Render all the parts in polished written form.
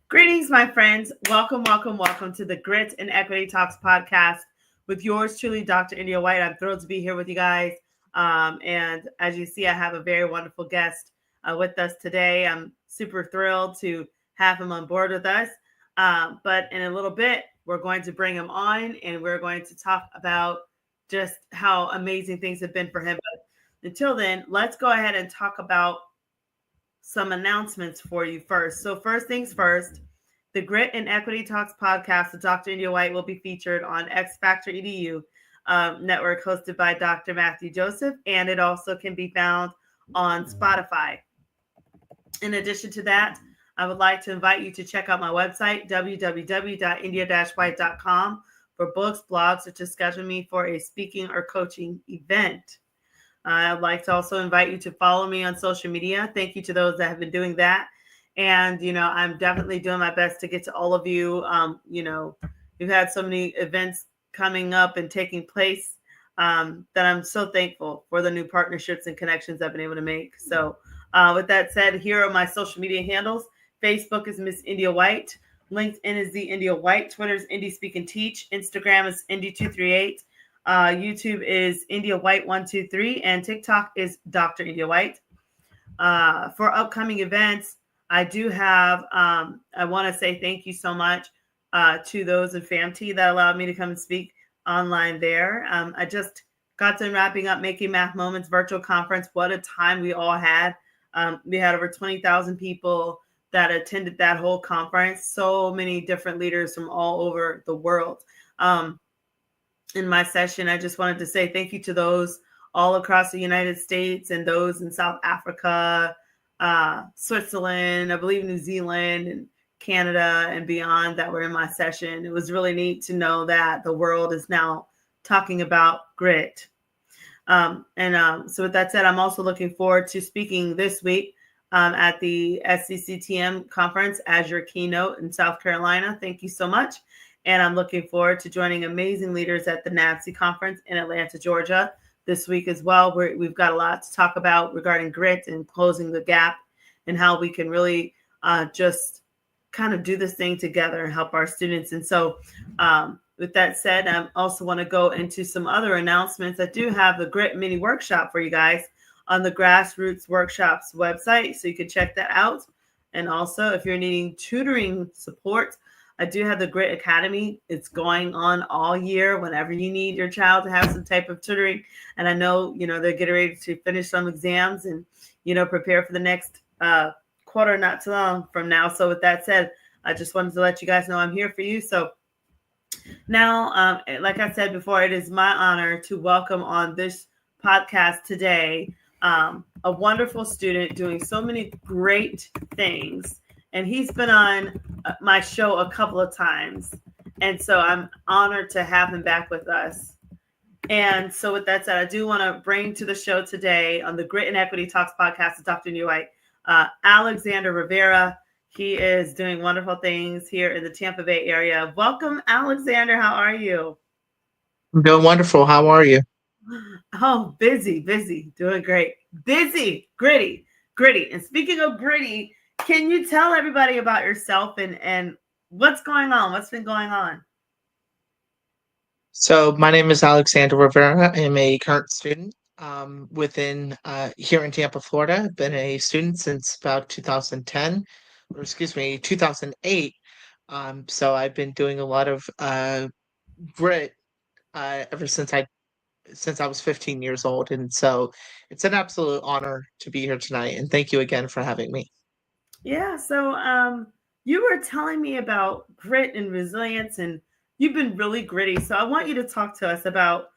Greetings, my friends. Welcome, welcome, welcome to the Grit and Equity Talks podcast with yours truly, Dr. India White. I'm thrilled to be here with you guys. And as you see, I have a very wonderful guest with us today. I'm super thrilled to have him on board with us. But in a little bit, we're going to bring him on and we're going to talk about just how amazing things have been for him. But until then, let's go ahead and talk about some announcements for you first. So, first things first, the Grit and Equity Talks podcast with Dr. India White will be featured on X Factor EDU network hosted by Dr. Matthew Joseph, and it also can be found on Spotify. In addition to that, I would like to invite you to check out my website, www.india-white.com, for books, blogs, or to schedule me for a speaking or coaching event. I'd like to also invite you to follow me on social media. Thank you to those that have been doing that. And, I'm definitely doing my best to get to all of you. We've had so many events coming up and taking place that I'm so thankful for the new partnerships and connections I've been able to make. So with that said, here are my social media handles. Facebook is Miss India White. LinkedIn is The India White. Twitter is Indie Speak and Teach. Instagram is Indie238. YouTube is India White 123, and TikTok is Dr. India White. For upcoming events, I do have, I want to say thank you so much to those in FAMT that allowed me to come and speak online there. I just got done wrapping up Making Math Moments virtual conference. What a time we all had. We had over 20,000 people that attended that whole conference. So many different leaders from all over the world. In my session, I just wanted to say thank you to those all across the United States and those in South Africa, Switzerland, I believe New Zealand and Canada and beyond that were in my session. It was really neat to know that the world is now talking about grit. So with that said, I'm also looking forward to speaking this week at the SCCTM conference as your keynote in South Carolina. Thank you so much. And I'm looking forward to joining amazing leaders at the NABC conference in Atlanta, Georgia this week as well. We've got a lot to talk about regarding grit and closing the gap and how we can really just kind of do this thing together and help our students. And so with that said, I also want to go into some other announcements. I do have the Grit mini workshop for you guys on the Grassroots Workshops website, so you can check that out. And also, if you're needing tutoring support, I do have the Grit Academy. It's going on all year whenever you need your child to have some type of tutoring. And I know, they're getting ready to finish some exams and, prepare for the next quarter, not too long from now. So with that said, I just wanted to let you guys know I'm here for you. So now, like I said before, it is my honor to welcome on this podcast today a wonderful student doing so many great things. And he's been on my show a couple of times. And so I'm honored to have him back with us. And so with that said, I do want to bring to the show today on the Grit and Equity Talks podcast with Dr. India White, Alexander Rivera. He is doing wonderful things here in the Tampa Bay area. Welcome, Alexander. How are you? I'm doing wonderful. How are you? Oh, busy, doing great. Busy, gritty. And speaking of gritty, can you tell everybody about yourself and what's going on? What's been going on? So my name is Alexander Rivera. I am a current student within here in Tampa, Florida. I've been a student since about 2010, or excuse me, 2008. So I've been doing a lot of grit ever since I was 15 years old, and so it's an absolute honor to be here tonight. And thank you again for having me. Yeah, so you were telling me about grit and resilience and you've been really gritty. So I want you to talk to us about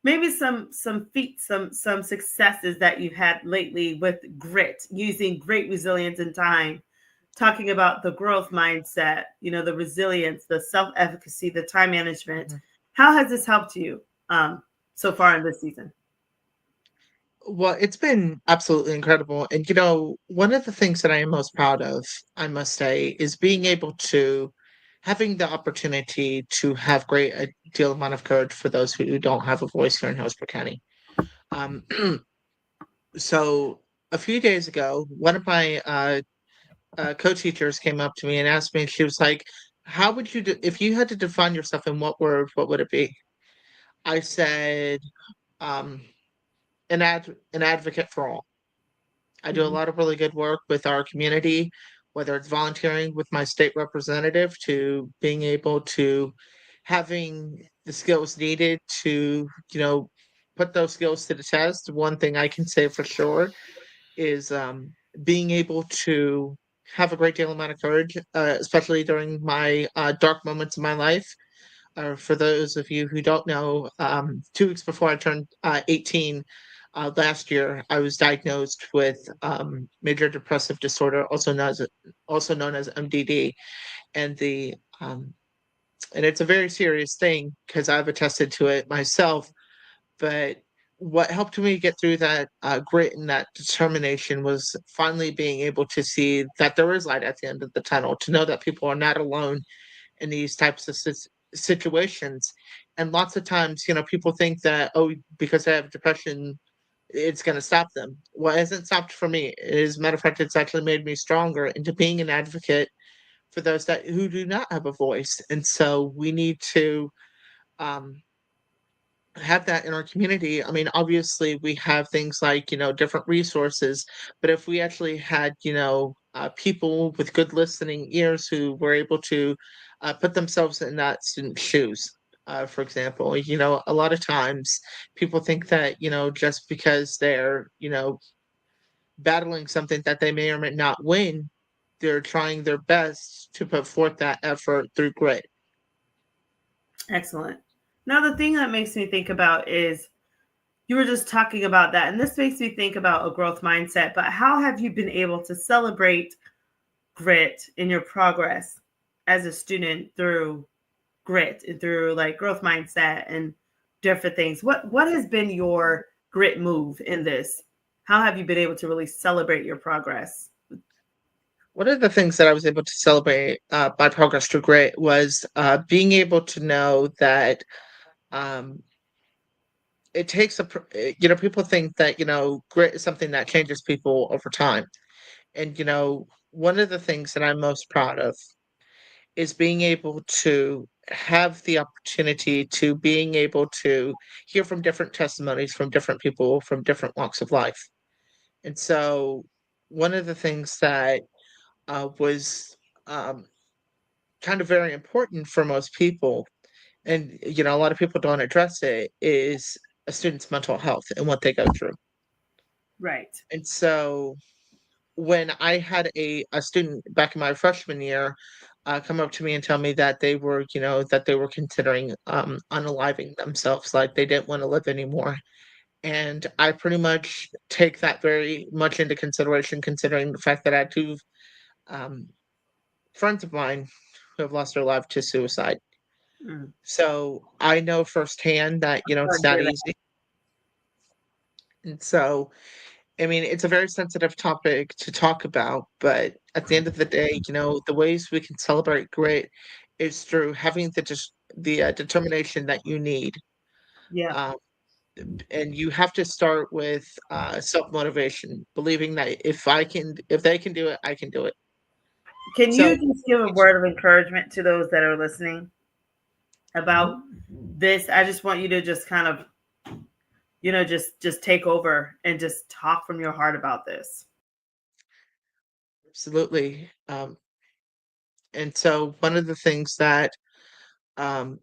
maybe some feats, some successes that you've had lately with grit, using great resilience in time, talking about the growth mindset, the resilience, the self-efficacy, the time management. How has this helped you so far in this season? Well, it's been absolutely incredible. And, one of the things that I am most proud of, I must say, is being able to having the opportunity to have great a deal amount of courage for those who don't have a voice here in Hillsborough County. Um, so a few days ago, one of my co-teachers came up to me and asked me, she was like, how would you, if you had to define yourself in what word, what would it be? I said, um, an advocate for all. I do a Mhm. lot of really good work with our community, whether it's volunteering with my state representative to being able to having the skills needed to, put those skills to the test. One thing I can say for sure is being able to have a great deal amount of courage, especially during my dark moments in my life. For those of you who don't know, 2 weeks before I turned 18 last year, I was diagnosed with major depressive disorder, also known as MDD, and the and it's a very serious thing because I've attested to it myself. But what helped me get through that grit and that determination was finally being able to see that there is light at the end of the tunnel, to know that people are not alone in these types of situations. And lots of times, people think that, oh, because they have depression, it's going to stop them. Well, it hasn't stopped for me. As a matter of fact, it's actually made me stronger into being an advocate for those that who do not have a voice. And so we need to um, have that in our community. I mean, obviously, we have things like, different resources, but if we actually had, people with good listening ears who were able to put themselves in that student's shoes. For example, a lot of times people think that, just because they're, battling something that they may or may not win, they're trying their best to put forth that effort through grit. Excellent. Now, the thing that makes me think about is you were just talking about that, and this makes me think about a growth mindset. But how have you been able to celebrate grit in your progress as a student through grit and through like growth mindset and different things? What has been your grit move in this? How have you been able to really celebrate your progress? One of the things that I was able to celebrate by progress through grit was being able to know that um, it takes people think that, grit is something that changes people over time. And, one of the things that I'm most proud of is being able to have the opportunity to being able to hear from different testimonies from different people from different walks of life. And so, one of the things that was um, kind of very important for most people, and a lot of people don't address it, is a student's mental health and what they go through. Right. And so when I had a student back in my freshman year come up to me and tell me that they were considering unaliving themselves, like they didn't want to live anymore. And I pretty much take that very much into consideration, considering the fact that I had two um, friends of mine who have lost their life to suicide. Mm. So I know firsthand that, Sorry it's to not hear that. easy. And so, I mean, it's a very sensitive topic to talk about, but at the end of the day, the ways we can celebrate grit is through having the determination that you need. Yeah. Um, and you have to start with self motivation, believing that if they can do it, I can do it. Can So you just give a word of encouragement to those that are listening about this? I just want you to just kind of, just take over and just talk from your heart about this. absolutely. And so one of the things that um,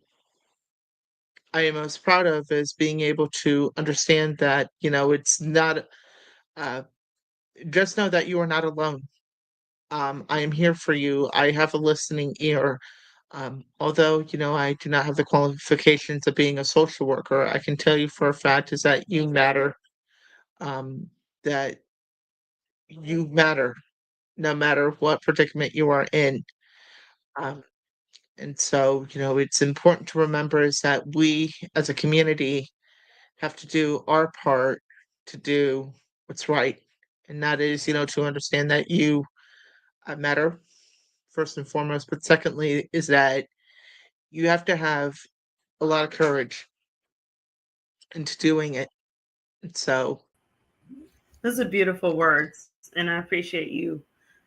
I am most proud of is being able to understand that, it's not, uh, just know that you are not alone. I am here for you. I have a listening ear. Although, I do not have the qualifications of being a social worker, I can tell you for a fact is that you matter, um, that you matter no matter what predicament you are in. Um, and so, it's important to remember is that we as a community have to do our part to do what's right. And that is, to understand that you matter first and foremost. But secondly, is that you have to have a lot of courage into doing it. And so, Those are beautiful words, and I appreciate you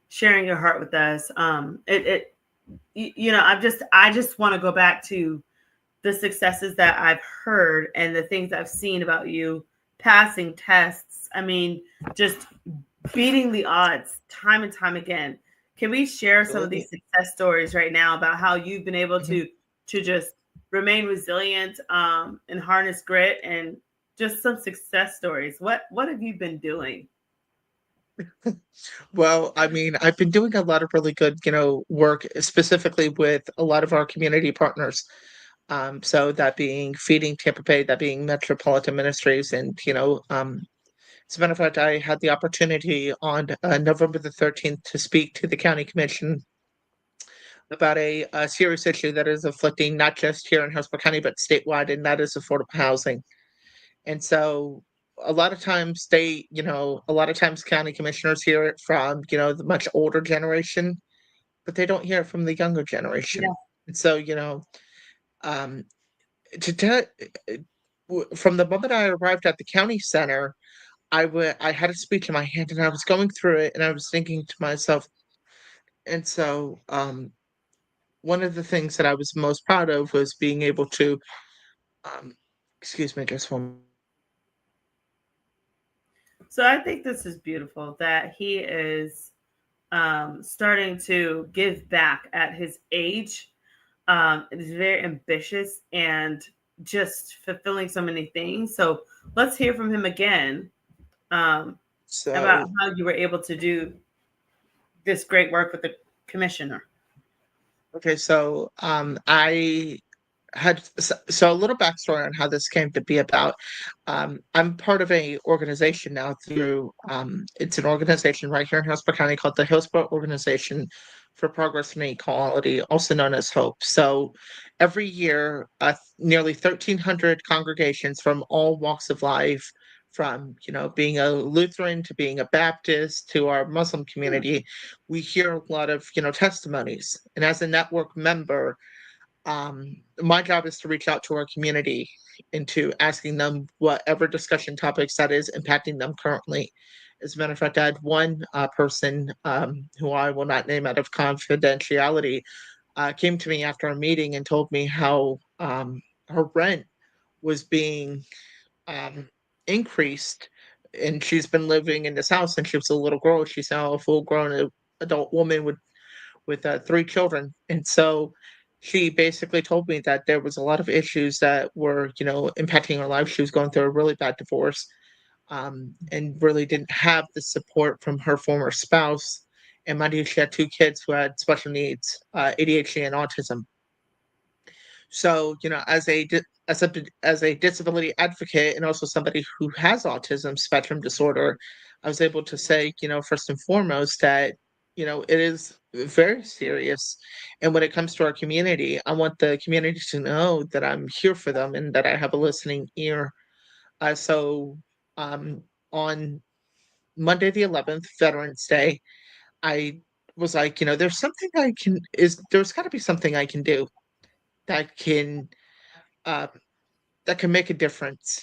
sharing your heart with us. I just want to go back to the successes that I've heard and the things I've seen about you passing tests. I mean, just beating the odds time and time again. Can we share some of these Absolutely. success stories right now about how you've been able Mhm. to just remain resilient and harness grit and just some success stories? What have you been doing? Well, I mean, I've been doing a lot of really good, work specifically with a lot of our community partners. So that being Feeding Tampa Bay, that being Metropolitan Ministries, and as a matter of fact, I had the opportunity on November the 13th to speak to the county commission about a serious issue that is afflicting not just here in Hillsborough County but statewide, and that is affordable housing. And so a lot of times county commissioners hear it from, the much older generation, but they don't hear it from the younger generation. Yeah. And so, um, to tell, from the moment I arrived at the county center, I had a speech in my hand and I was going through it and I was thinking to myself, and so one of the things that I was most proud of was being able to, um, excuse me, just one. So I think this is beautiful that he is starting to give back at his age. It is very ambitious and just fulfilling so many things. So let's hear from him again um, about So how you were able to do this great work with the commissioner. okay, so I had so a little backstory on how this came to be about. I'm part of a organization now through it's an organization right here in Hillsborough County called the Hillsborough Organization for Progress and Equality, also known as HOPE. So every year, nearly 1,300 congregations from all walks of life, from being a Lutheran to being a Baptist to our Muslim Hmm. community, we hear a lot of testimonies. And as a network member, my job is to reach out to our community into asking them whatever discussion topics that is impacting them currently. As a matter of fact, I had one person who I will not name out of confidentiality came to me after a meeting and told me how her rent was being um, increased, and she's been living in this house since she was a little girl. She's now a full-grown adult woman with three children. And so she basically told me that there was a lot of issues that were, impacting her life. She was going through a really bad divorce, and really didn't have the support from her former spouse. And mind you, she had two kids who had special needs, ADHD and autism. So, as a disability advocate and also somebody who has autism spectrum disorder, I was able to say, first and foremost that, it is very serious. And when it comes to our community, I want the community to know that I'm here for them and that I have a listening ear. So um, on Monday the 11th, Veterans Day, I was like, there's got to be something I can do that can uh, that can make a difference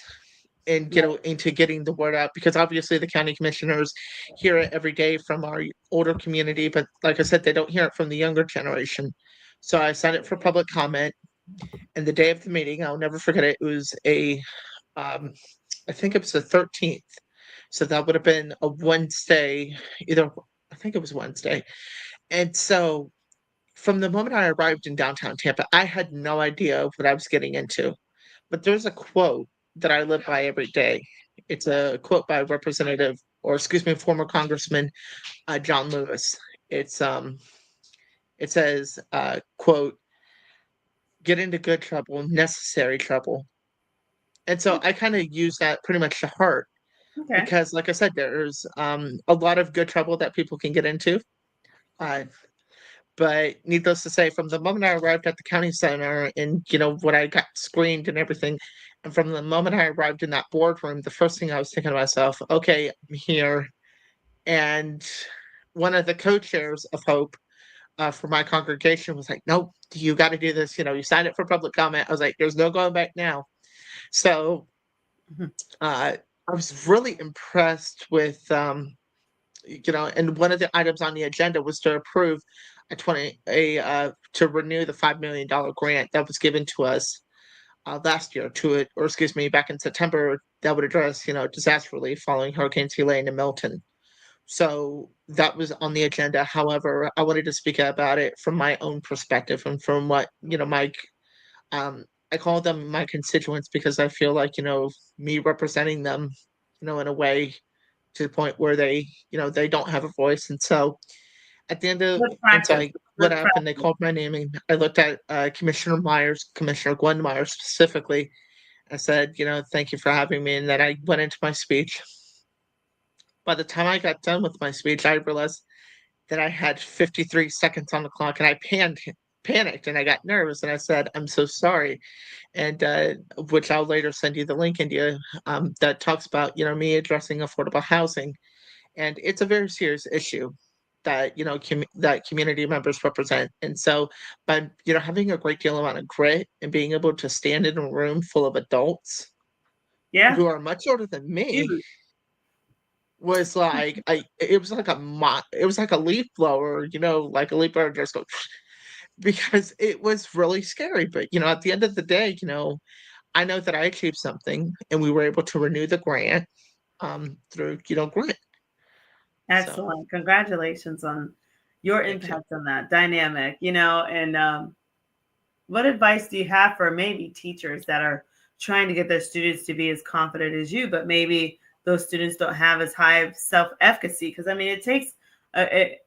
in Right. into getting the word out, because obviously the county commissioners hear it every day from our older community, but like I said, they don't hear it from the younger generation. So I signed it for public comment, and the day of the meeting, I'll never forget it. It was um, I think it was the 13th, so that would have been a Wednesday, either I think it was Wednesday, and so from the moment I arrived in downtown Tampa, I had no idea what I was getting into. But there's a quote that I live by every day. It's a quote by Representative, or excuse me, former Congressman John Lewis. It's it says, quote, "Get into good trouble, necessary trouble." And so I kind of use that pretty much to heart, Okay. because, like I said, there's a lot of good trouble that people can get into. Uh, But needless to say, from the moment I arrived at the county center and, when I got screened and everything, and from the moment I arrived in that boardroom, the first thing I was thinking to myself, okay, I'm here. And one of the co-chairs of Hope for my congregation was like, nope, you got to do this. You signed it for public comment. I was like, there's no going back now. So Mhm. uh, I was really impressed with and one of the items on the agenda was to approve to renew the $5 million grant that was given to us last year to it, or excuse me, back in September, that would address, disaster relief following Hurricanes Helene and Milton. So that was on the agenda. However, I wanted to speak about it from my own perspective and from what, um, I call them my constituents because I feel like, me representing them, in a way to the point where they don't have a voice. And so at the end of, Good and so practice. what Good happened, they practice. called my name and I looked at Commissioner Gwen Myers specifically. I said, thank you for having me. And then I went into my speech. By the time I got done with my speech, I realized that I had 53 seconds on the clock and I panicked and I got nervous and I said, I'm so sorry. And which I'll later send you the link, India, that talks about, me addressing affordable housing. And it's a very serious issue that, that community members represent. And so by, having a great deal amount of grit and being able to stand in a room full of adults Yeah. who are much older than me Huge. was like it was like it was like a leaf blower, like a leaf blower just go because it was really scary. But at the end of the day, I know that I achieved something and we were able to renew the grant through, grant. So Excellent. Congratulations on your thank you. impact on that dynamic, and what advice do you have for maybe teachers that are trying to get their students to be as confident as you, but maybe those students don't have as high self efficacy? Because I mean, it takes,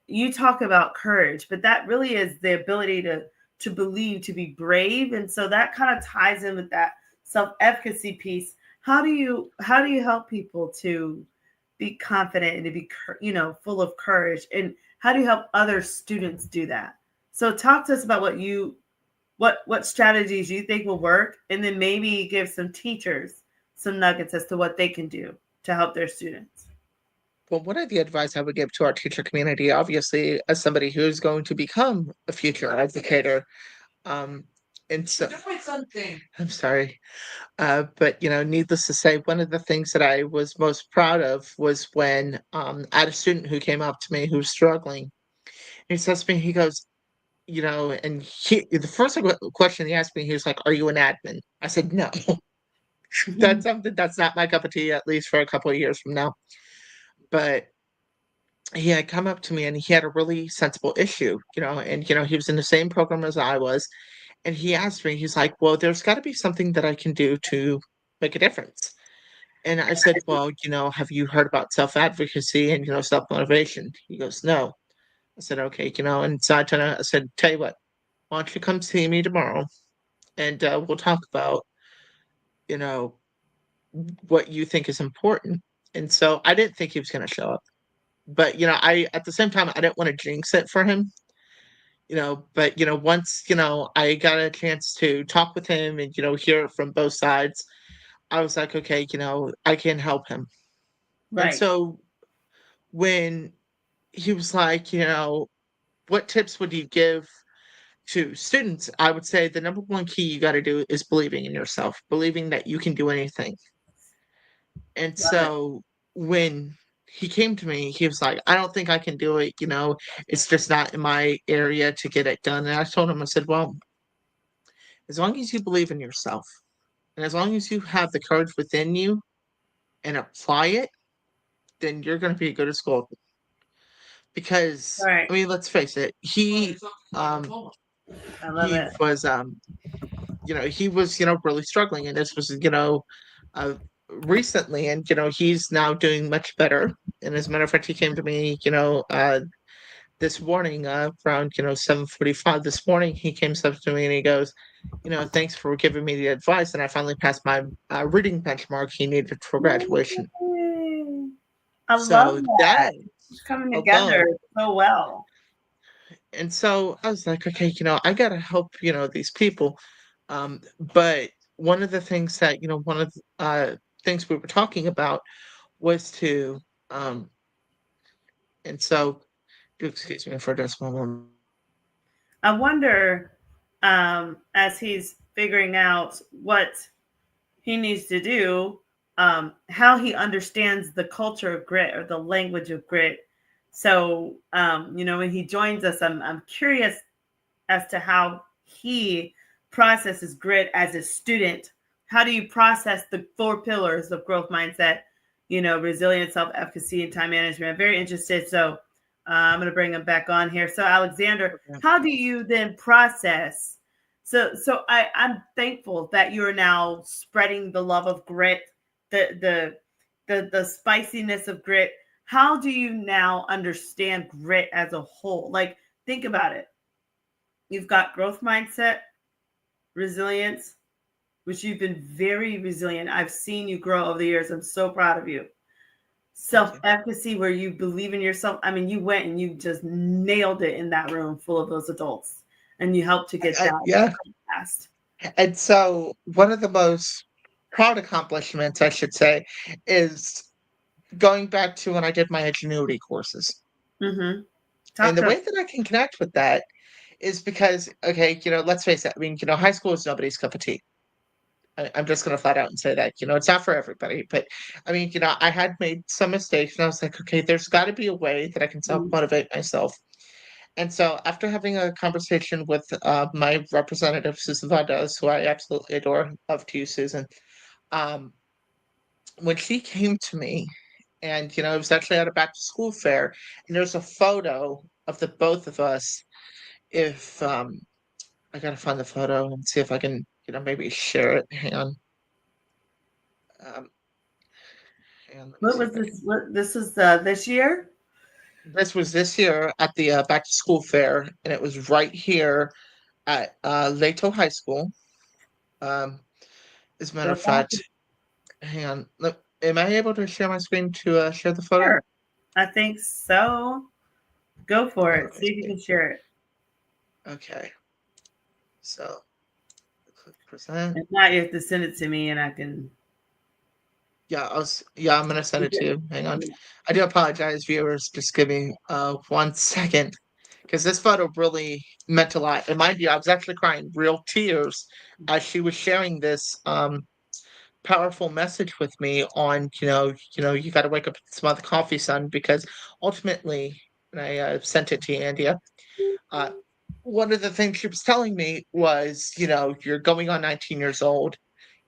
you talk about courage, but that really is the ability to believe, to be brave, and so that kind of ties in with that self efficacy piece. How do you help people to be confident and to be full of courage, and how do you help other students do that? So talk to us about what strategies you think will work, and then maybe give some teachers some nuggets as to what they can do to help their students. Well, one of the advice I would give to our teacher community, obviously, as somebody who is going to become a future educator, um, and so I'm sorry. But needless to say, one of the things that I was most proud of was when I had a student who came up to me who was struggling. He says to me, he goes, and the first question he asked me, he was like, "Are you an admin?" I said, "No, that's something that's not my cup of tea, at least for a couple of years from now." But he had come up to me and he had a really sensible issue, and he was in the same program as I was, and he asked me, he's like, "Well, there's got to be something that I can do to make a difference." And I said, "Well, have you heard about self-advocacy and, self-motivation?" He goes, "No." I said, "Okay," and so I said, "Tell you what, why don't you come see me tomorrow and we'll talk about, you know, what you think is important." And so I didn't think he was going to show up. But, at the same time, I didn't want to jinx it for him, but, once, I got a chance to talk with him and, hear it from both sides, I was like, okay, I can help him. And Right. so when he was like, "What tips would you give to students?" I would say the number one key you gotta do is believing in yourself, believing that you can do anything. And Love it. so when he came to me, he was like, "I don't think I can do it, it's just not in my area to get it done." And I told him, I said, "Well, as long as you believe in yourself and as long as you have the courage within you and apply it, then you're gonna be good at school." Because, Right. I mean, let's face it, um I love he it. was he was really struggling, and this was uh recently, and he's now doing much better. And as a matter of fact, he came to me this morning around 7:45 this morning. He came up to me and he goes, "Thanks for giving me the advice, and I finally passed my reading benchmark he needed for graduation." Yay. I love So that. that It's coming together alone. so well. And so I was like, okay, I gotta help, these people. But one of the things that, one of the things we were talking about was to, um, and so, excuse me for just one moment. I wonder, as he's figuring out what he needs to do, how he understands the culture of grit or the language of grit. So, when he joins us, I'm curious as to how he processes grit as a student. How do you process the four pillars of growth mindset, resilience, self efficacy, and time management? I'm very interested. So I'm going to bring him back on here. So, Alexander, Okay. how do you then process? I'm thankful that you're now spreading the love of grit, the the spiciness of grit. How do you now understand grit as a whole? Like, think about it. You've got growth mindset, resilience, which you've been very resilient. I've seen you grow over the years. I'm so proud of you. Thank Self you. efficacy, where you believe in yourself. I mean, you went and you just nailed it in that room full of those adults, and you helped to get that Yeah. fast. And so one of the most proud accomplishments, I should say, is going back to when I did my ingenuity courses. Mm-hmm. And Talk the to us. way that I can connect with that is because, okay, let's face it. I mean, high school is nobody's cup of tea. I'm just going to flat out and say that, it's not for everybody. But I mean, I had made some mistakes and I was like, okay, there's got to be a way that I can self Mhm. motivate myself. And so after having a conversation with my representative, Susan Valdez, who I absolutely adore, love to you, Susan, um, when she came to me, and it was actually at a back to school fair, and there's a photo of the both of us. If I gotta find the photo and see if I can, maybe share it. Um, hang on, let me What see if was I this? can. What this is this year? This was this year at the back to school fair, and it was right here at Lato High School. Um, as a matter Go of back. fact, hang on. Am I able to share my screen to share the photo? Sure. I think so. Go for Yeah, it. let me See if you see. can share it. Okay, so click present. If not, you have to send it to me, and I can. Yeah, yeah, I'm gonna send it to you. Hang on. I do apologize, viewers. Just give me 1 second. Because this photo really meant a lot. And mind you, I was actually crying real tears as she was sharing this powerful message with me on, you gotta wake up and smell the coffee, son, because ultimately, and I sent it to you, Andia. Uh, one of the things she was telling me was, you're going on 19 years old,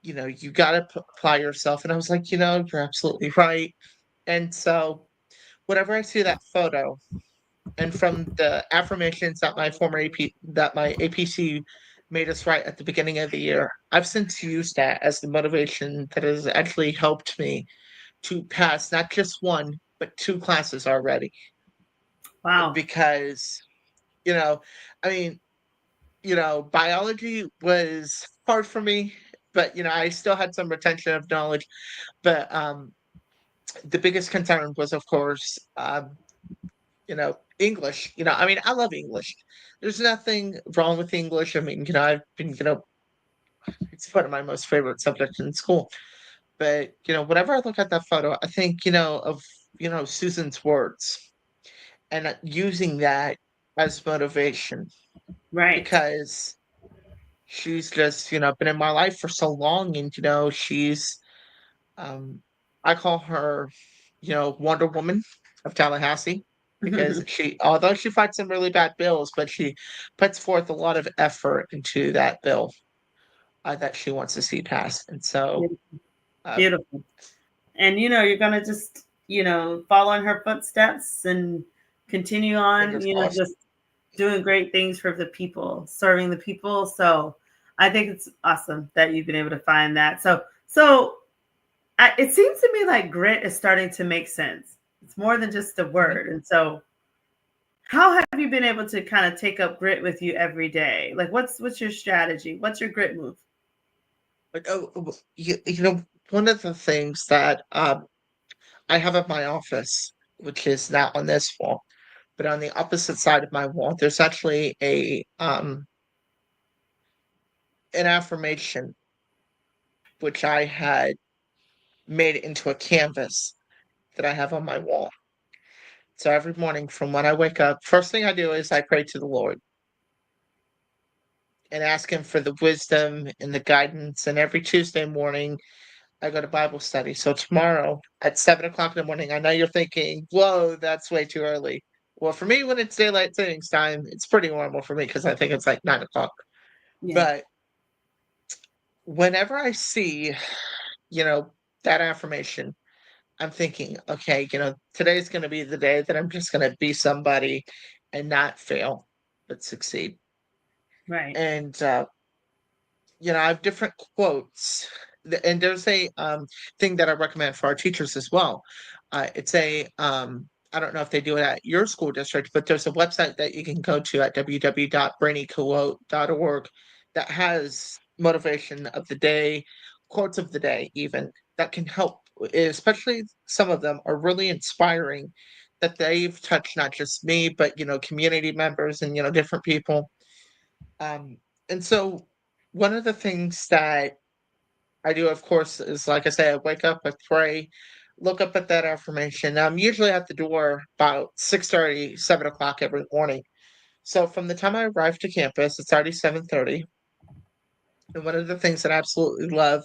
you got to apply yourself. And I was like, you're absolutely right. And so, whenever I see that photo, and from the affirmations that my former AP, that my APC made us write at the beginning of the year, I've since used that as the motivation that has actually helped me to pass not just one, but two classes already. Wow. Because, you know, I mean, biology was hard for me, but I still had some retention of knowledge. But the biggest concern was, of course, English. I mean, I love English. There's nothing wrong with English. I mean, I've been, it's one of my most favorite subjects in school. But, whenever I look at that photo, I think, of, Susan's words and using that as motivation Right. because she's just, been in my life for so long and, she's, um, I call her, Wonder Woman of Tallahassee because although she fights some really bad bills, but she puts forth a lot of effort into that bill that she wants to see passed. And so, uh, Beautiful. And you're gonna just follow in her footsteps and continue on. fingers crossed. Just doing great things for the people, serving the people. So I think it's awesome that you've been able to find that. It seems to me like grit is starting to make sense. It's more than just a Mhm. word. And so, how have you been able to kind of take up grit with you every day? Like, what's your strategy? What's your grit move? But one of the things that I have at my office, which is not on this wall, but on the opposite side of my wall, there's actually a an affirmation which I had made into a canvas that I have on my wall. So every morning from when I wake up, first thing I do is I pray to the Lord and ask him for the wisdom and the guidance. And every Tuesday morning, I go to Bible study. So tomorrow at 7 o'clock in the morning, I know you're thinking, whoa, that's way too early. Well, for me, when it's daylight savings time, it's pretty normal for me because I think it's like 9 o'clock. Yeah. But whenever I see, you know, that affirmation, I'm thinking, okay, today's going to be the day that I'm just going to be somebody and not fail, but succeed. Right. And I have different quotes, and there's a thing that I recommend for our teachers as well. It's a I don't know if they do it at your school district, but there's a website that you can go to at www.brainyquote.org that has motivation of the day, quotes of the day, even that can help. Especially some of them are really inspiring. That they've touched not just me, but community members and different people. Um, and so one of the things that I do, of course, is like I say, I wake up, I pray, look up at that affirmation. I'm usually at the door about 6:30, 7 o'clock every morning. So from the time I arrive to campus, it's already 7:30. And one of the things that I absolutely love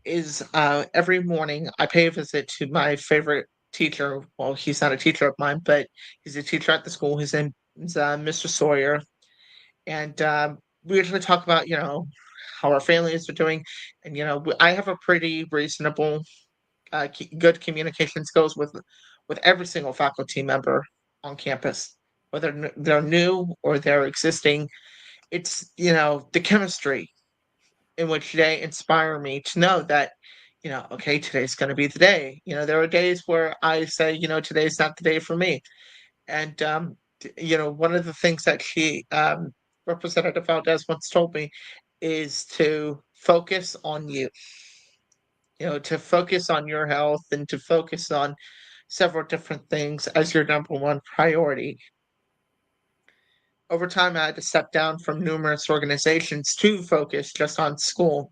is every morning I pay a visit to my favorite teacher. Well, he's not a teacher of mine, but he's a teacher at the school. His name is Mr. Sawyer, and we usually talk about how our families are doing, and I have a pretty reasonable good communication skills with every single faculty member on campus, whether they're new or they're existing. It's the chemistry in which they inspire me to know that okay, today's going to be the day. There are days where I say today's not the day for me. And one of the things that she Representative Valdez once told me is to focus on you, to focus on your health and to focus on several different things as your number one priority. Over time, I had to step down from numerous organizations to focus just on school.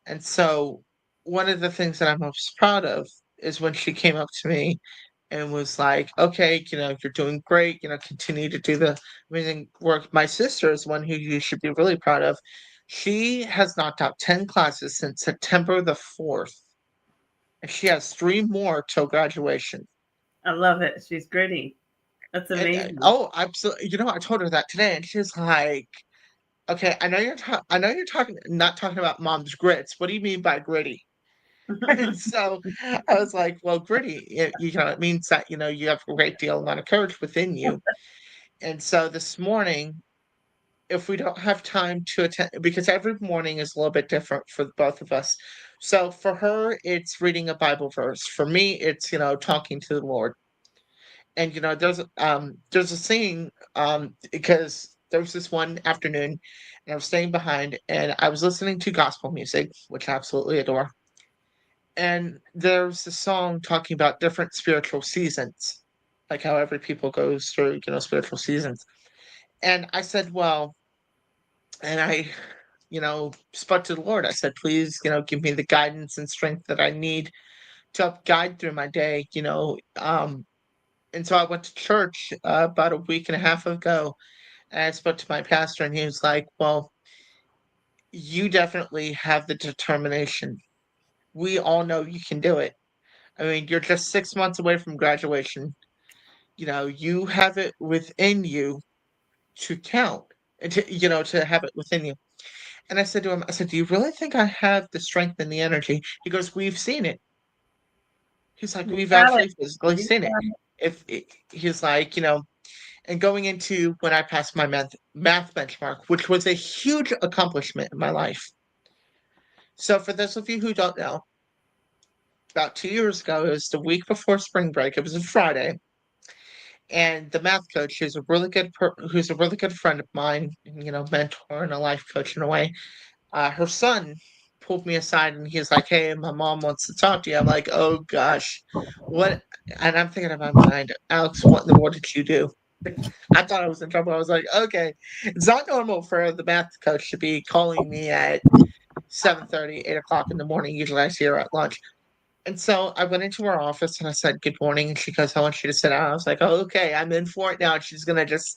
And so, one of the things that I'm most proud of is when she came up to me and was like, okay, you're doing great, continue to do the amazing work. My sister is one who you should be really proud of. She has knocked out 10 classes since September the 4th, and she has three more till graduation. I love it. She's gritty. That's And amazing. oh, absolutely. I told her that today, and she's like, okay, I know you're talking, not talking about mom's grits. What do you mean by gritty? And so I was like, well, gritty, it means that, you have a great deal amount of courage within you. And so this morning, if we don't have time to attend, because every morning is a little bit different for both of us. So for her, it's reading a Bible verse. For me, it's, talking to the Lord. And, there's a saying, because there was this one afternoon and I was staying behind and I was listening to gospel music, which I absolutely adore. And there's a song talking about different spiritual seasons, like how every people goes through, spiritual seasons. And I said, well, and I, spoke to the Lord. I said, please, give me the guidance and strength that I need to help guide through my day, and so I went to church about a week and a half ago, and I spoke to my pastor, and he was like, well, you definitely have the determination. We all know you can do it. I mean, you're just 6 months away from graduation. You have it within you to count, and to have it within you. And I said to him, I said, do you really think I have the strength and the energy? He goes, we've seen it. He's like, You we've got it. actually physically You seen it. got He's like, and going into when I passed my math benchmark, which was a huge accomplishment in my life. So for those of you who don't know, about 2 years ago, it was the week before spring break. It was a Friday, and the math coach, who's a really good friend of mine, mentor and a life coach in a way. Her son pulled me aside and he's like, "Hey, my mom wants to talk to you." I'm like, "Oh gosh, what?" And I'm thinking in my mind, "Alex, what in the world did you do?" I thought I was in trouble. I was like, "Okay, it's not normal for the math coach to be calling me at 7:30, 8 o'clock in the morning. Usually I see her at lunch." And so I went into her office and I said, "Good morning." And she goes, "I want you to sit down." I was like, "Oh, okay, I'm in for it now." And she's gonna just,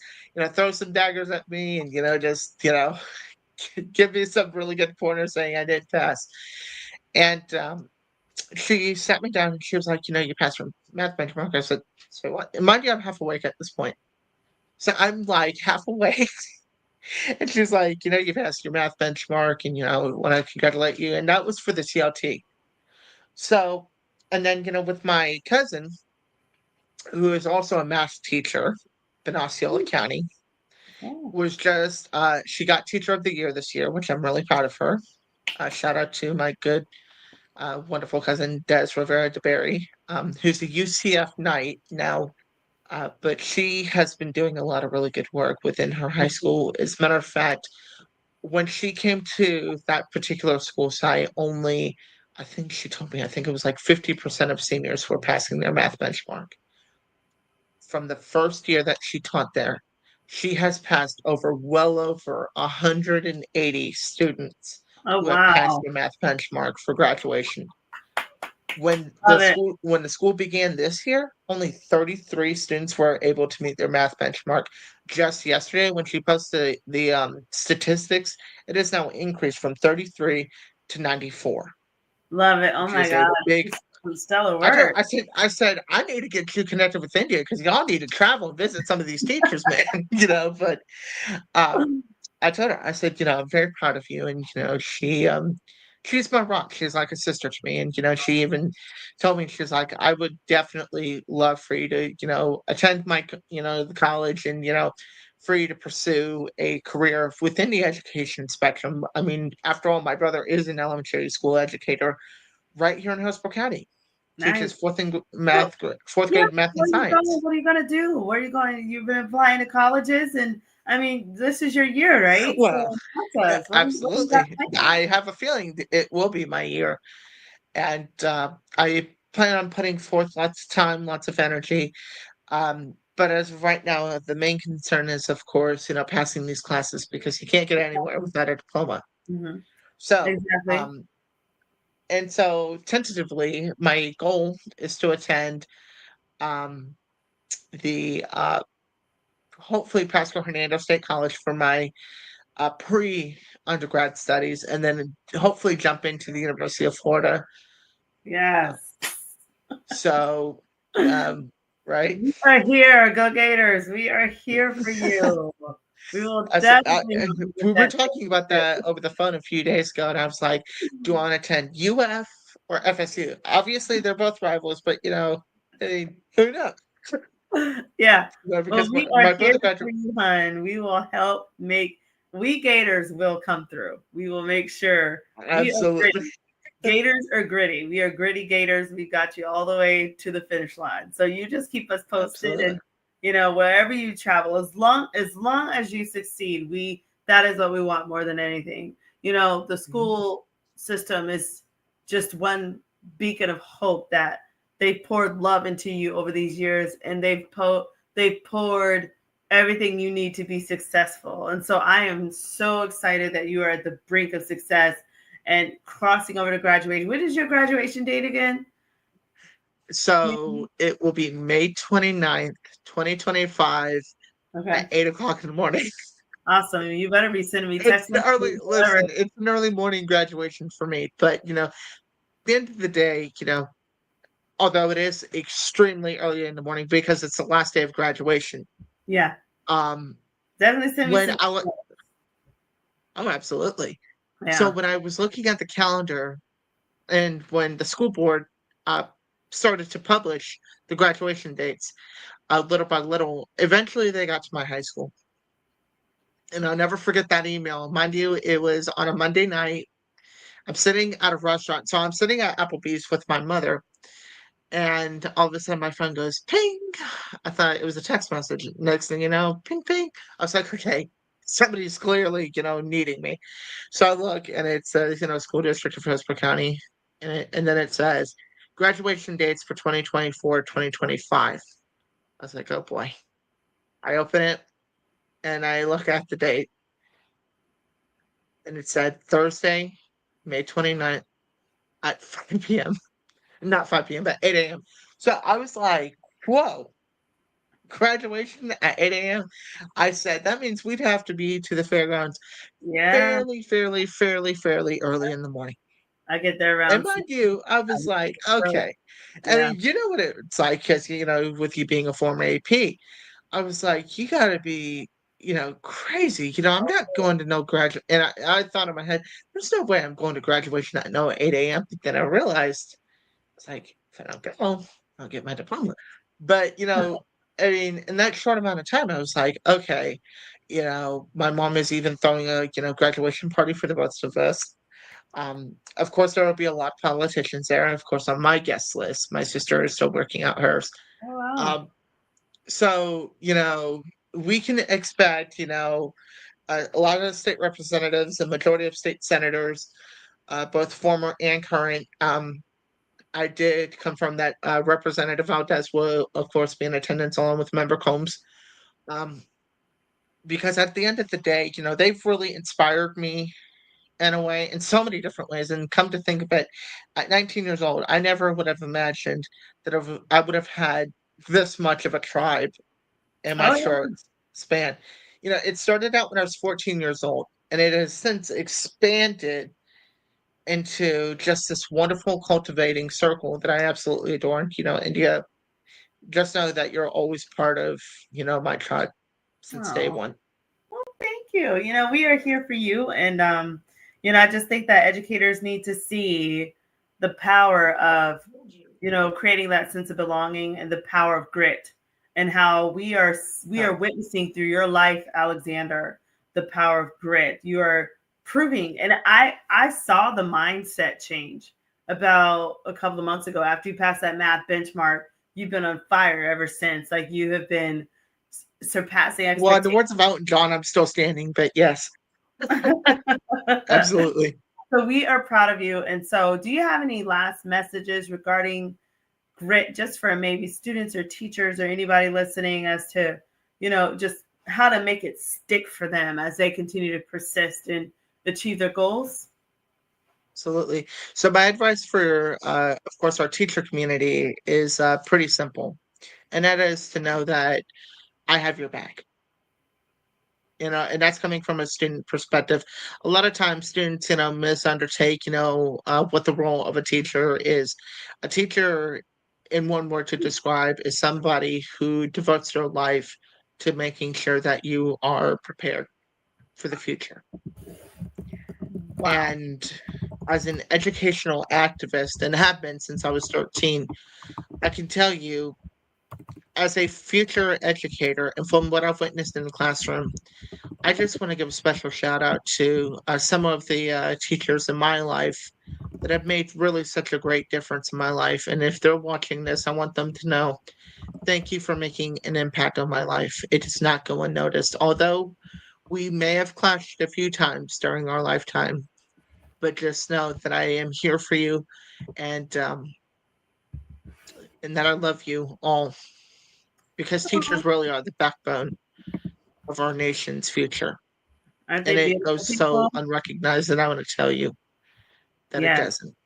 throw some daggers at me and just, give me some really good pointers saying I did pass. And she sat me down and she was like, you passed your math benchmark. I said, so what? And mind you, I'm half awake at this point. So I'm like half awake. And she's like, you passed your math benchmark and, want to congratulate you. And that was for the CLT. So, and then, with my cousin, who is also a math teacher in Osceola County, Oh, was just, she got Teacher of the Year this year, which I'm really proud of her. Shout out to my good, wonderful cousin, Des Rivera DeBerry, who's a UCF Knight now. But she has been doing a lot of really good work within her high school. As a matter of fact, when she came to that particular school site, only, I think she told me, I think it was like 50% of seniors were passing their math benchmark. From the first year that she taught there, she has passed well over 180 students oh who have passed wow. their math benchmark for graduation. Love it. When the school began this year, only 33 students were able to meet their math benchmark. Just yesterday, when she posted the statistics, it has now increased from 33 to 94, Love it. Oh which my is God. a big. Some stellar I told work. I said I need to get you connected with India because y'all need to travel and visit some of these teachers, man. But um, I told her, I said, I'm very proud of you. And, she's my rock. She's like a sister to me. And, she even told me, she's like, I would definitely love for you to, attend the college and, for you to pursue a career within the education spectrum. I mean, after all, my brother is an elementary school educator right here in Hillsborough County, teaches Nice. So, fourth yeah, grade math where and are you going? science. What are you gonna do? Where are you going? You've been applying to colleges, and I mean, this is your year, right? Well, So, talk to us. What do you got absolutely. planned? I have a feeling it will be my year. And I plan on putting forth lots of time, lots of energy. But as of right now, the main concern is, of course, passing these classes because you can't get anywhere without a diploma. Hmm. So, Exactly. um, and so tentatively, my goal is to attend um, the hopefully Pasco Hernando State College for my pre undergrad studies, and then hopefully jump into the University of Florida. Uh, Yes. so, um, right. We are here, Go Gators. We are here for you. We will definitely help you We get were that talking about certificate. that over the phone a few days ago, and I was like, "Do I want to attend UF or FSU?" Obviously, they're both rivals, but I mean, who knows? Yeah. Well, Because we are my here brother for graduated. you, hun. We will help make we Gators will come through. We will make sure we are Absolutely, gritty. Gators are gritty. We are gritty Gators. We got you all the way to the finish line. So you just keep us posted absolutely. and wherever you travel, as long as you succeed, that is what we want more than anything. The Mhm. school system is just one beacon of hope that they poured love into you over these years, and they've poured everything you need to be successful. And so I am so excited that you are at the brink of success and crossing over to graduating. When is your graduation date again? So it will be May 29th, 2025 at Okay. 8 o'clock in the morning. Awesome. You better be sending me It's text an early messages, whatever. listen, it's an early morning graduation for me. But at the end of the day, although it is extremely early in the morning because it's the last day of graduation. Yeah. Um, Definitely send me when some. I wa- oh, absolutely. So Yeah. when I was looking at the calendar and when the school board uh started to publish the graduation dates, little by little, eventually they got to my high school. And I'll never forget that email. Mind you, it was on a Monday night. I'm sitting at a restaurant. So I'm sitting at Applebee's with my mother. And all of a sudden my phone goes ping. I thought it was a text message. Next thing you know, ping ping. I was like, okay, somebody's clearly, needing me. So I look and it says, School District of Hillsborough County. And then it says graduation dates for 2024, 2025. I was like, oh boy. I open it and I look at the date and it said Thursday, May 29th at 5 p.m. Not 5 p.m., but 8 a.m. So I was like, whoa, graduation at 8 a.m. I said that means we'd have to be to the fairgrounds Yeah. fairly, fairly, fairly, fairly early in the morning. I get there And around mind you, I was 6. like, So, "Okay." I yeah. mean, you know what it's like, because with you being a former AP, I was like, "You gotta be, crazy." I'm not going to no graduate, and I thought in my head, "There's no way I'm going to graduation at 8 AM." But then I realized, it's like, if I don't go, I'll get my diploma. But, I mean, in that short amount of time, I was like, "Okay." My mom is even throwing a, graduation party for the both of us. Of course, there will be a lot of politicians there, and of course, on my guest list, my sister is still working out hers. Oh, wow. Um, so, we can expect, a lot of state representatives, a majority of state senators, both former and current. I did confirm that Representative Valdez will, of course, be in attendance along with Member Combs. Um, because at the end of the day, they've really inspired me in a way, in so many different ways. And come to think of it, at 19 years old, I never would have imagined that I would have had this much of a tribe in my Oh, short yeah. span. It started out when I was 14 years old, and it has since expanded into just this wonderful cultivating circle that I absolutely adore. And, India, just know that you're always part of, my tribe since day Oh. one. Well, thank you. We are here for you. And, I just think that educators need to see the power of, creating that sense of belonging and the power of grit and how we are Right. witnessing through your life, Alexander, the power of grit. You are proving, and I saw the mindset change about a couple of months ago after you passed that math benchmark. You've been on fire ever since. Like you have been surpassing Well, in the expectations. words of Elton John, I'm still standing, but yes, absolutely. So we are proud of you. And so, do you have any last messages regarding grit, just for maybe students or teachers or anybody listening, as to, just how to make it stick for them as they continue to persist and achieve their goals? Absolutely. So my advice for, of course, our teacher community is pretty simple, and that is to know that I have your back. And that's coming from a student perspective. A lot of times, students, misundertake, what the role of a teacher is. A teacher, in one word to describe, is somebody who devotes their life to making sure that you are prepared for the future. Wow. And as an educational activist, and have been since I was 13, I can tell you, as a future educator, and from what I've witnessed in the classroom, I just want to give a special shout out to some of the teachers in my life that have made really such a great difference in my life. And if they're watching this, I want them to know, thank you for making an impact on my life. It does not go unnoticed. Although we may have clashed a few times during our lifetime, but just know that I am here for you, and and that I love you all, because teachers really are the backbone of our nation's future. Aren't And they it beautiful goes people? so unrecognized that I want to tell you that it Yes. doesn't.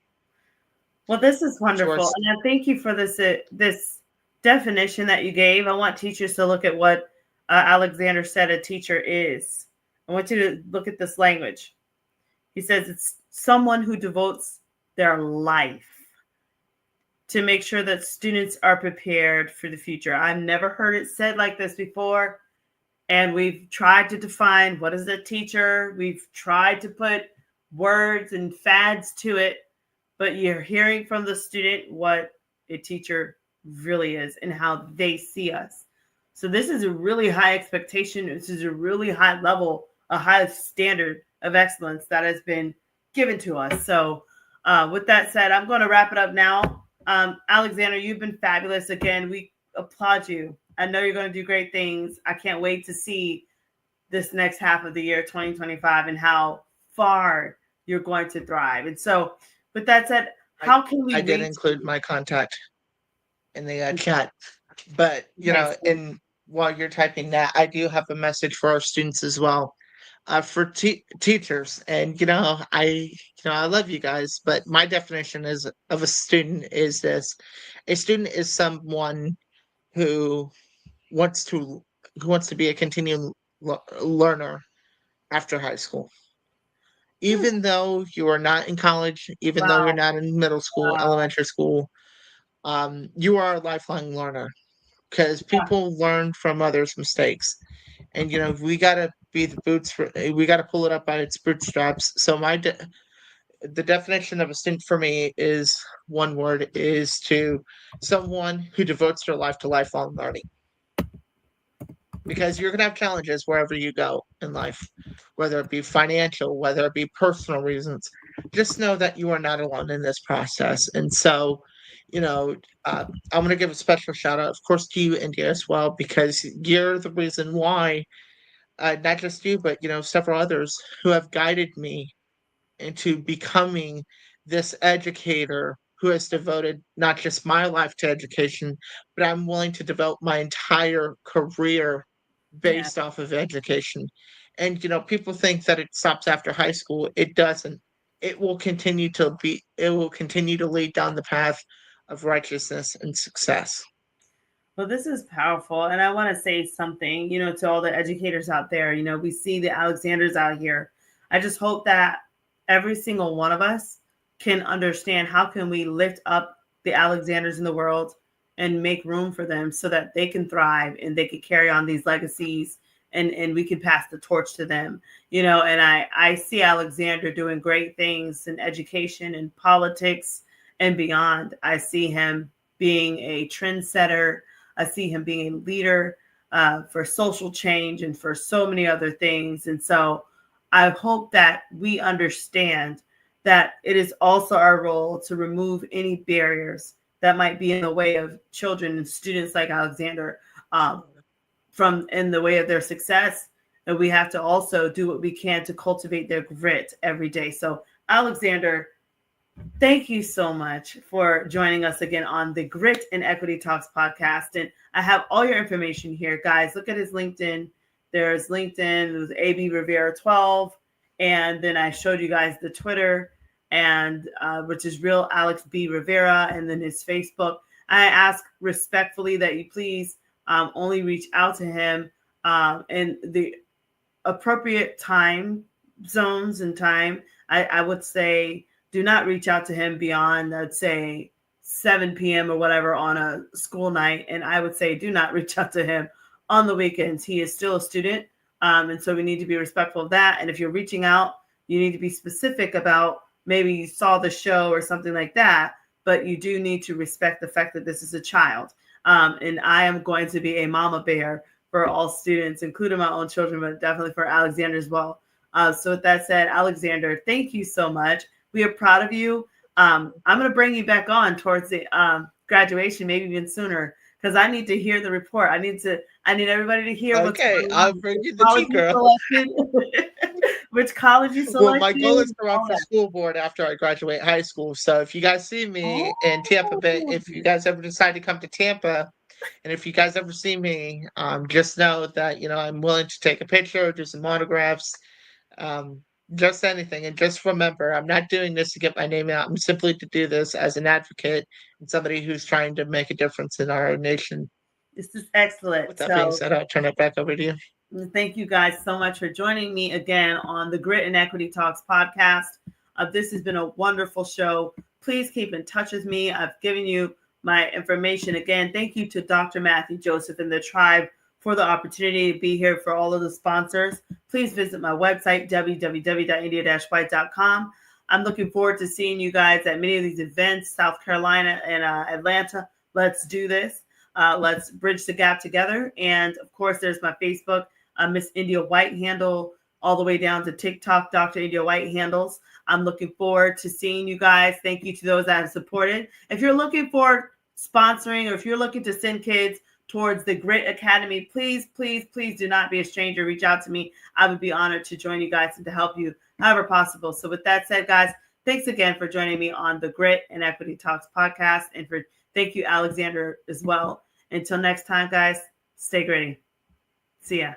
Well, this is wonderful, Yours. and I thank you for this definition that you gave. I want teachers to look at what Alexander said a teacher is. I want you to look at this language. He says it's someone who devotes their life to make sure that students are prepared for the future. I've never heard it said like this before. And we've tried to define what is a teacher. We've tried to put words and fads to it, but you're hearing from the student what a teacher really is and how they see us. So this is a really high expectation. This is a really high level, a high standard of excellence that has been given to us. So with that said, I'm going to wrap it up now. Alexander, you've been fabulous again. We applaud you. I know you're going to do great things. I can't wait to see this next half of the year 2025 and how far you're going to thrive. And so, with that said, I how can we I did reach include my contact in the chat, but okay, so and while you're typing that, I do have a message for our students as well. For teachers, and I love you guys, but my definition is of a student is this: a student is someone who wants to who wants to be a continuing learner after high school. Hmm. Even though you are not in college, even though you're Wow. not in middle school, Wow. elementary school, you are a lifelong learner because Yeah. people learn from others' mistakes. And we gotta be the boots for we gotta pull it up by its bootstraps. So the definition of a student for me is one word, is to someone who devotes their life to lifelong learning, because you're going to have challenges wherever you go in life, whether it be financial, whether it be personal reasons. Just know that you are not alone in this process. And so, you know, I'm going to give a special shout out, of course, to you, India, as well, because you're the reason why, not just you, but, several others who have guided me into becoming this educator who has devoted not just my life to education, but I'm willing to devote my entire career Yeah. based off of education. And people think that it stops after high school. It doesn't. It will continue to lead down the path of righteousness and success. Well, this is powerful. And I want to say something, to all the educators out there. We see the Alexanders out here. I just hope that every single one of us can understand how can we lift up the Alexanders in the world and make room for them so that they can thrive and they can carry on these legacies, and we can pass the torch to them. And I see Alexander doing great things in education and politics and beyond. I see him being a trendsetter. I see him being a leader for social change and for so many other things. And so I hope that we understand that it is also our role to remove any barriers that might be in the way of children and students like Alexander, from in the way of their success. And we have to also do what we can to cultivate their grit every day. So, Alexander, thank you so much for joining us again on the Grit and Equity Talks podcast. And I have all your information here, guys. Look at his LinkedIn. There's LinkedIn, it was AB Rivera 12. And then I showed you guys the Twitter, and which is real Alex B. Rivera, and then his Facebook. I ask respectfully that you please only reach out to him in the appropriate time zones and time. I would say do not reach out to him beyond, I'd say, 7 p.m. or whatever on a school night. And I would say do not reach out to him on the weekends. He is still a student. And so we need to be respectful of that. And if you're reaching out, you need to be specific about maybe you saw the show or something like that, but you do need to respect the fact that this is a child. And I am going to be a mama bear for all students, including my own children, but definitely for Alexander as well. So with that said, Alexander, thank you so much. We are proud of you. I'm going to bring you back on towards the graduation, maybe even sooner, because I need to hear the report. I need everybody to hear what's Okay, going I'll on, bring which you the college tea, you girl. selected, which college you Well, my goal selected, is to run all for that. school board after I graduate high school. So if you guys see me in Tampa Bay, Oh, if you guys ever decide to come to Tampa, and if you guys ever see me, just know that I'm willing to take a picture, do some autographs, um, just anything. And just remember, I'm not doing this to get my name out. I'm simply to do this as an advocate and somebody who's trying to make a difference in our nation. this is excellent. With that being So said, I'll turn it back over to you. thank you guys so much for joining me again on the Grit and Equity Talks podcast. This has been a wonderful show. Please keep in touch with me. I've given you my information again. Thank you to Dr. Matthew Joseph and the tribe for the opportunity to be here, for all of the sponsors. Please visit my website, www.india-white.com. I'm looking forward to seeing you guys at many of these events, South Carolina and Atlanta. Let's do this. Let's bridge the gap together. And of course, there's my Facebook, Miss India White handle, all the way down to TikTok, Dr. India White handles. I'm looking forward to seeing you guys. Thank you to those that have supported. If you're looking for sponsoring, or if you're looking to send kids towards the Grit Academy, please, please, please do not be a stranger. Reach out to me. I would be honored to join you guys and to help you however possible. So with that said, guys, thanks again for joining me on the Grit and Equity Talks podcast. And thank you, Alexander, as well. Until next time, guys, stay gritty. See ya.